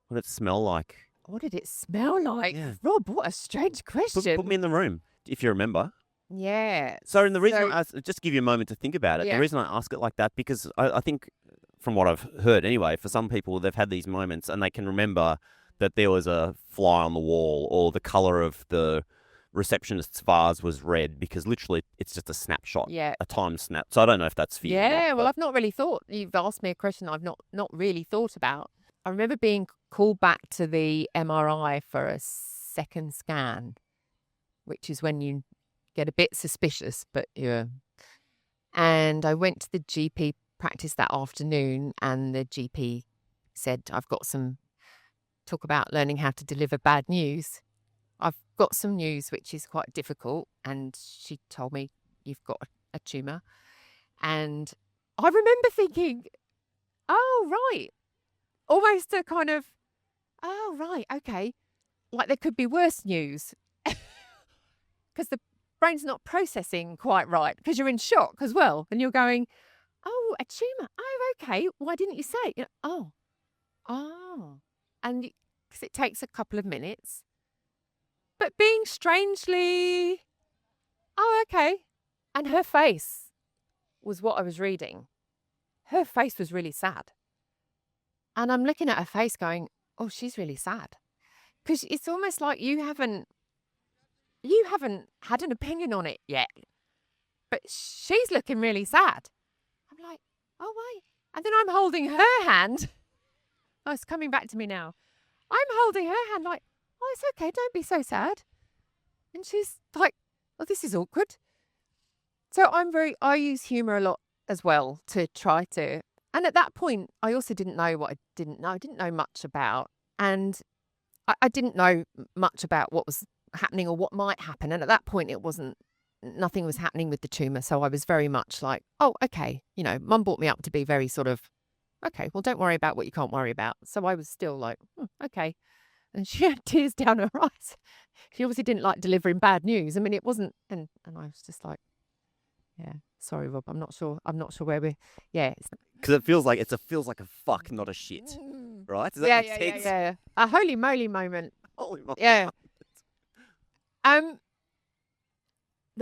What did it smell like? What did it smell like? Yeah. Rob, what a strange question. Put me in the room, if you remember. Yeah. So, and the reason I asked, just give you a moment to think about it. Yeah. The reason I ask it like that, because I think, from what I've heard anyway, for some people, they've had these moments and they can remember that there was a fly on the wall or the colour of the receptionist's vase was red, because literally it's just a snapshot, a time snap. So I don't know if that's for you. Yeah, well, I've not really thought. You've asked me a question I've not really thought about. I remember being called back to the MRI for a second scan, which is when you get a bit suspicious, but yeah. And I went to the GP practice that afternoon, and the GP said, I've got some talk about learning how to deliver bad news. I've got some news which is quite difficult, and she told me, you've got a tumour. And I remember thinking, oh, right. Almost a kind of, oh, right, okay. Like there could be worse news. Because the brain's not processing quite right, because you're in shock as well. And you're going, oh, a tumour. Oh, okay. Why didn't you say? You know, oh. And because it takes a couple of minutes. But being strangely, oh, okay. And her face was what I was reading. Her face was really sad. And I'm looking at her face going, oh, she's really sad. Because it's almost like you haven't had an opinion on it yet. But she's looking really sad. I'm like, oh, wait. And then I'm holding her hand. Oh, it's coming back to me now. I'm holding her hand like, oh, it's okay. Don't be so sad. And she's like, oh, this is awkward. So I use humour a lot as well to try to. And at that point, I also didn't know what I didn't know. I didn't know much about. And I didn't know much about what was happening or what might happen. And at that point, nothing was happening with the tumour. So I was very much like, oh, okay. You know, Mum brought me up to be very sort of, okay, well, don't worry about what you can't worry about. So I was still like, okay. And she had tears down her eyes. She obviously didn't like delivering bad news. I mean, it wasn't, and I was just like, yeah, sorry, Rob. I'm not sure where we're. Yeah, because it feels like a fuck, not a shit, right? Does that make sense? Yeah. A holy moly moment. Holy moly. Yeah. The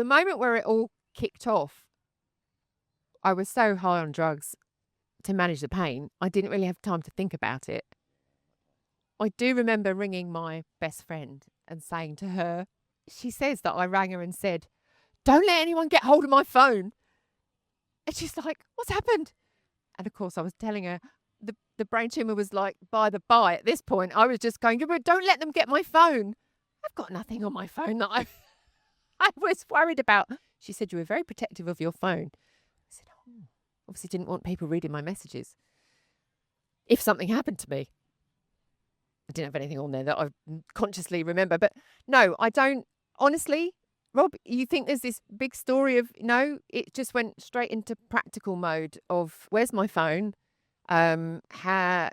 moment where it all kicked off, I was so high on drugs to manage the pain, I didn't really have time to think about it. I do remember ringing my best friend and saying to her, she says that I rang her and said, don't let anyone get hold of my phone. And she's like, what's happened? And of course, I was telling her the brain tumour was like by the by at this point. I was just going, don't let them get my phone. I've got nothing on my phone that I was worried about. She said, you were very protective of your phone. I said, oh, obviously didn't want people reading my messages. If something happened to me. I didn't have anything on there that I consciously remember. But no, I don't. Honestly, Rob, you think there's this big story of, no, it just went straight into practical mode of, where's my phone? Okay,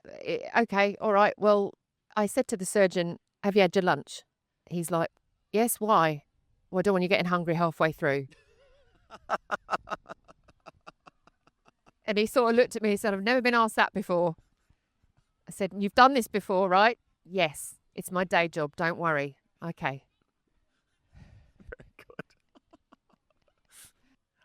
all right. Well, I said to the surgeon, have you had your lunch? He's like, yes, why? Well, I don't want you getting hungry halfway through. And he sort of looked at me and said, I've never been asked that before. I said, you've done this before, right? Yes, it's my day job. Don't worry. Okay. Very good.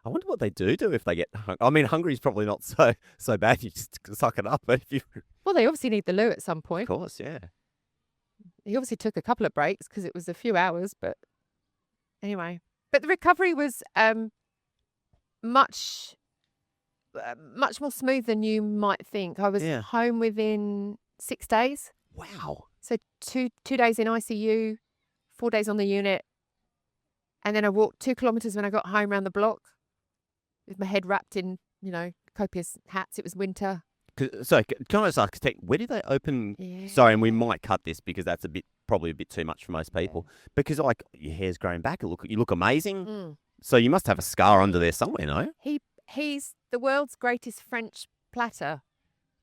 I wonder what they do if they get hungry. I mean, hungry is probably not so bad. You just suck it up. But if you... Well, they obviously need the loo at some point. Of course, yeah. He obviously took a couple of breaks because it was a few hours. But anyway. But the recovery was much more smooth than you might think. I was home within 6 days. Wow. So two days in ICU, 4 days on the unit. And then I walked 2 kilometres when I got home around the block with my head wrapped in, copious hats. It was winter. So can I just ask, where did they open? Yeah. Sorry, and we might cut this because that's a bit probably a bit too much for most people Yeah. because like your hair's growing back. You look amazing. Mm. So you must have a scar under there somewhere, no? He's the world's greatest French platter.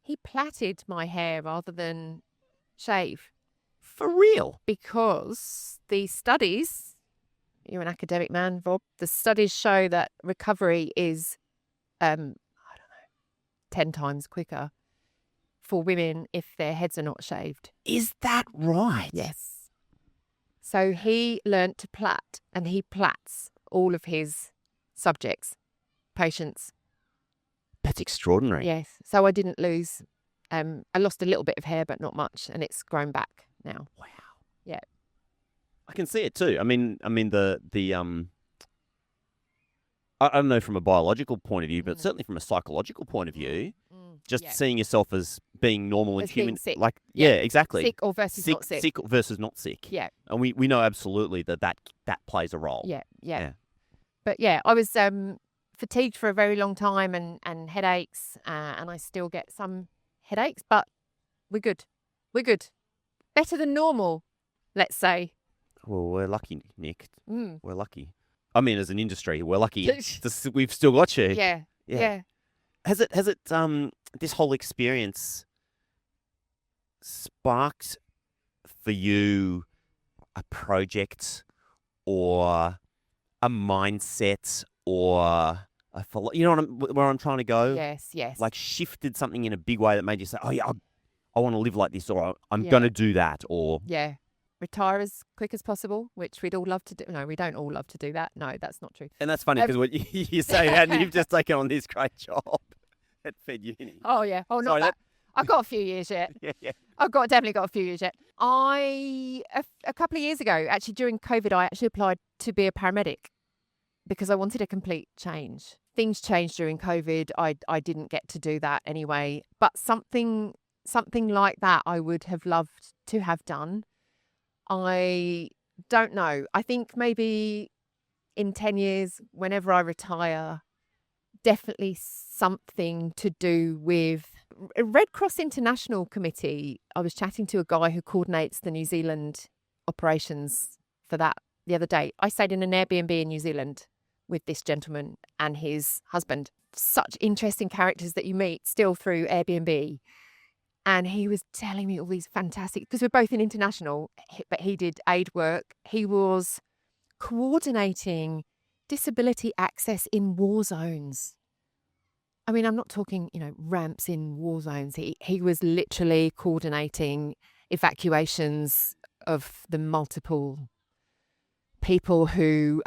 He plaited my hair rather than shave For real? because the studies, you're an academic man, Rob, the studies show that recovery is, I don't know, 10 times quicker for women if their heads are not shaved. Is that right? Yes. So he learnt to plait, and he plaits all of his subjects, patients. That's extraordinary. Yes. So I didn't lose. I lost a little bit of hair, but not much, and it's grown back now. Wow. Yeah. I can see it too. I mean I don't know from a biological point of view, but certainly from a psychological point of view, just seeing yourself as being normal and As being human, sick. like Yeah. exactly, Sick or versus not sick. sick versus not sick. Yeah. And we know absolutely that plays a role. Yeah. But yeah, I was fatigued for a very long time and headaches, and I still get some headaches, but we're good. We're good. Better than normal, let's say. Well, we're lucky, Nick. Mm. We're lucky. I mean, as an industry, we're lucky. We've still got you. Yeah. Has it this whole experience sparked for you a project or a mindset or a you know where I'm trying to go? Yes. Like shifted something in a big way that made you say, "Oh yeah, I want to live like this," or "I'm Yeah. going to do that," or Yeah. Retire as quick as possible, which we'd all love to do. No, we don't all love to do that. No, that's not true. And that's funny because what you say that, and you've just taken on this great job at Fed Uni. Oh yeah. Oh, not Sorry, that. I've got a few years yet. Yeah. I've definitely got a few years yet. A couple of years ago, actually during COVID, I actually applied to be a paramedic because I wanted a complete change. Things changed during COVID. I didn't get to do that anyway. But something like that I would have loved to have done. I don't know. I think maybe in 10 years, whenever I retire, definitely something to do with Red Cross International Committee. I was chatting to a guy who coordinates the New Zealand operations for that the other day. I stayed in an Airbnb in New Zealand with this gentleman and his husband. Such interesting characters that you meet still through Airbnb. And he was telling me all these fantastic, because we're both in international, but he did aid work. He was coordinating disability access in war zones. I mean, I'm not talking, ramps in war zones. He was literally coordinating evacuations of the multiple people who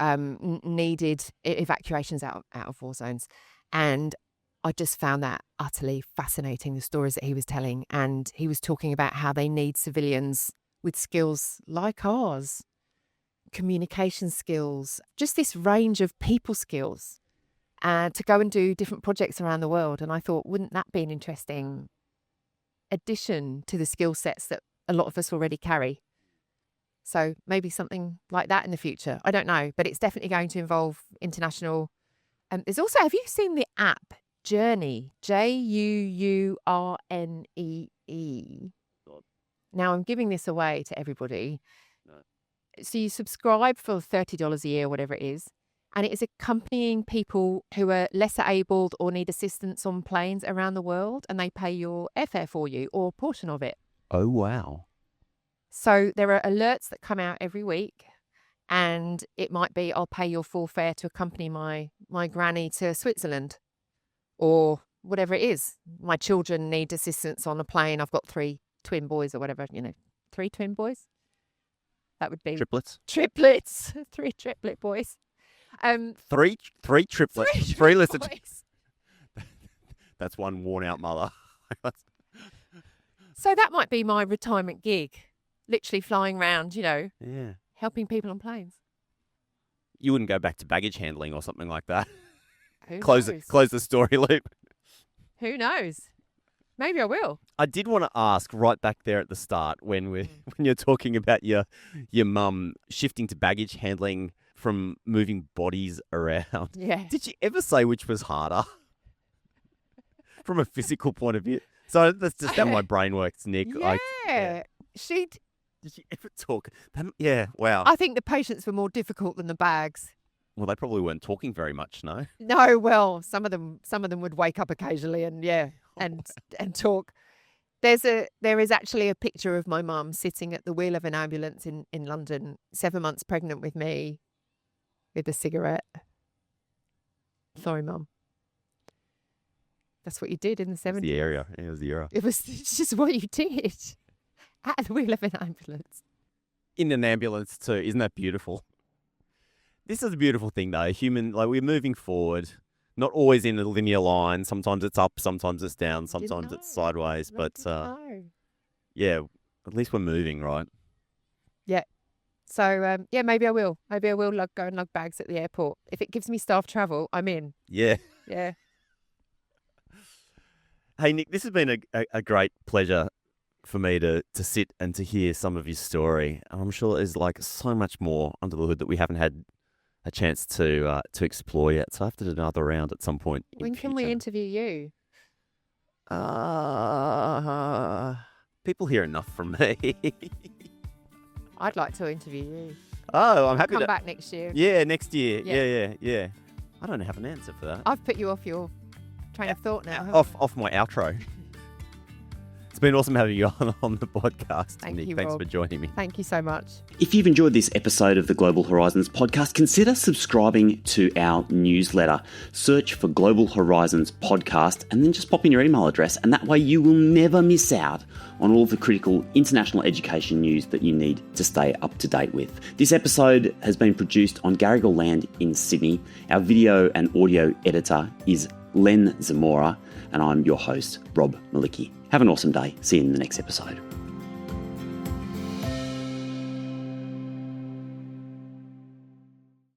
needed evacuations out of war zones. And I just found that utterly fascinating, the stories that he was telling. And he was talking about how they need civilians with skills like ours, communication skills, just this range of people skills, to go and do different projects around the world. And I thought, wouldn't that be an interesting addition to the skill sets that a lot of us already carry? So maybe something like that in the future. I don't know, but it's definitely going to involve international. There's also, have you seen the app Journey? Journee? Now I'm giving this away to everybody. No. So you subscribe for $30 a year, whatever it is, and it is accompanying people who are lesser abled or need assistance on planes around the world, and they pay your airfare for you or a portion of it. Oh, wow. So there are alerts that come out every week, and it might be, I'll pay your full fare to accompany my granny to Switzerland, or whatever it is. My children need assistance on a plane. I've got 3 twin boys or whatever, 3 twin boys. That would be Triplets. 3 triplet boys. 3 triplets. 3 listed. boys. That's one worn out mother. So that might be my retirement gig. Literally flying around, Yeah. helping people on planes. You wouldn't go back to baggage handling or something like that. Who Close the story loop. Who knows? Maybe I will. I did want to ask right back there at the start when you're talking about your mum shifting to baggage handling from moving bodies around. Yeah. Did you ever say which was harder from a physical point of view? So that's just how my brain works, Nick. Yeah. Did you ever talk? Yeah, wow. I think the patients were more difficult than the bags. Well, they probably weren't talking very much, no? No, well, some of them would wake up occasionally and and talk. There is actually a picture of my mum sitting at the wheel of an ambulance in London, 7 months pregnant with me, with a cigarette. Sorry, Mum. That's what you did in the 70s. The area. It was the era. It's just what you did at the wheel of an ambulance. In an ambulance too. Isn't that beautiful? This is a beautiful thing though. We're moving forward, not always in a linear line. Sometimes it's up, sometimes it's down, sometimes it's sideways. But yeah, at least we're moving, right? Yeah. So maybe I will. Maybe I will go and lug bags at the airport. If it gives me staff travel, I'm in. Yeah. Yeah. Hey Nick, this has been a great pleasure for me to sit and to hear some of his story. I'm sure there's like so much more under the hood that we haven't had a chance to explore yet. So I have to do another round at some point. When can we interview you? People hear enough from me. I'd like to interview you. Oh, I'm happy Come to back next year. Yeah, next year. Yeah. Yeah. I don't have an answer for that. I've put you off your train of thought now. Off my outro. It's been awesome having you on the podcast, Thank Nick. you, Thanks Rob. for joining me. Thank you so much. If you've enjoyed this episode of the Global Horizons podcast, consider subscribing to our newsletter. Search for Global Horizons podcast and then just pop in your email address, and that way you will never miss out on all of the critical international education news that you need to stay up to date with. This episode has been produced on Garigal Land in Sydney. Our video and audio editor is Len Zamora, and I'm your host, Rob Malicki. Have an awesome day. See you in the next episode.